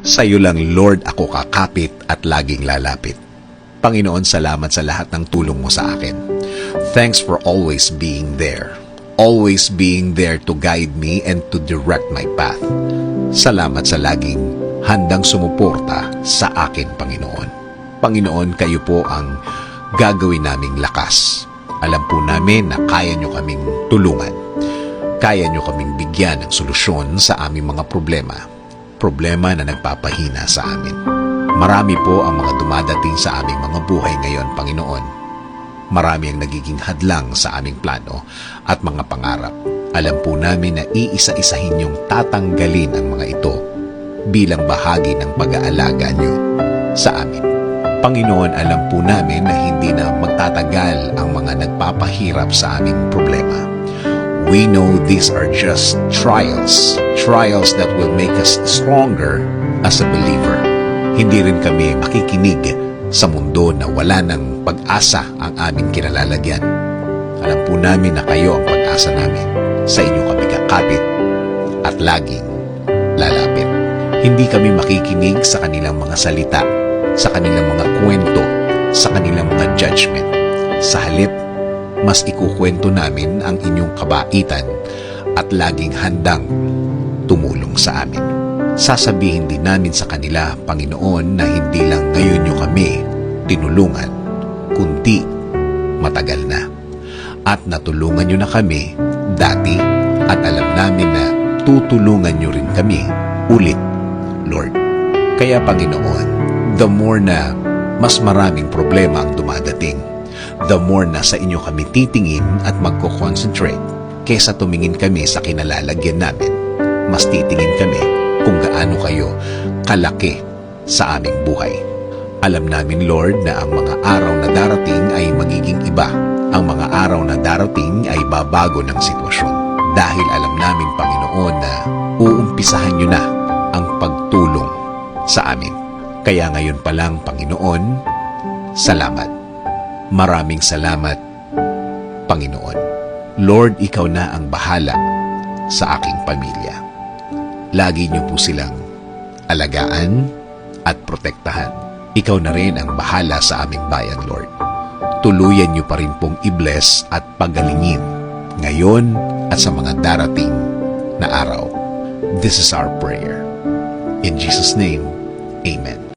Sa iyo lang, Lord, ako kakapit at laging lalapit. Panginoon, salamat sa lahat ng tulong mo sa akin. Thanks for always being there. Always being there to guide me and to direct my path. Salamat sa laging handang sumuporta sa akin, Panginoon. Panginoon, kayo po ang gagawin naming lakas. Alam po namin na kaya nyo kaming tulungan. Kaya nyo kaming bigyan ng solusyon sa aming mga problema. Problema na nagpapahina sa amin. Marami po ang mga dumadating sa aming mga buhay ngayon, Panginoon. Marami ang nagiging hadlang sa aming plano at mga pangarap. Alam po namin na iisa-isahin niyong tatanggalin ang mga ito bilang bahagi ng pag-aalaga niyo sa amin. Panginoon, alam po namin na hindi na magtatagal ang mga nagpapahirap sa aming problema. We know these are just trials that will make us stronger as a believer. Hindi rin kami makikinig sa mundo na wala ng pag-asa ang aming kinalalagyan. Alam po namin na kayo ang pag-asa namin. Sa inyo kami kakapit at laging lalapit. Hindi kami makikinig sa kanilang mga salita, sa kanilang mga kwento, sa kanilang mga judgment. Sa halip, mas ikukwento namin ang inyong kabaitan at laging handang tumulong sa amin. Sasabihin din namin sa kanila, Panginoon, na hindi lang ngayon nyo kami tinulungan, kundi matagal na. At natulungan nyo na kami dati at alam namin na tutulungan nyo rin kami ulit, Lord. Kaya Panginoon, the more na mas maraming problema ang dumadating, the more na sa inyo kami titingin at magko-concentrate kaysa tumingin kami sa kinalalagyan namin. Mas titingin kami kung gaano kayo kalaki sa aming buhay. Alam namin, Lord, na ang mga araw na darating ay magiging iba. Ang mga araw na darating ay babago ng sitwasyon. Dahil alam namin, Panginoon, na uumpisahan nyo na ang pagtulong sa amin. Kaya ngayon pa lang, Panginoon, salamat. Maraming salamat, Panginoon. Lord, ikaw na ang bahala sa aking pamilya. Lagi niyo po silang alagaan at protektahan. Ikaw na rin ang bahala sa aming bayan, Lord. Tuluyan niyo pa rin pong i-bless at pagalingin ngayon at sa mga darating na araw. This is our prayer. In Jesus' name, Amen.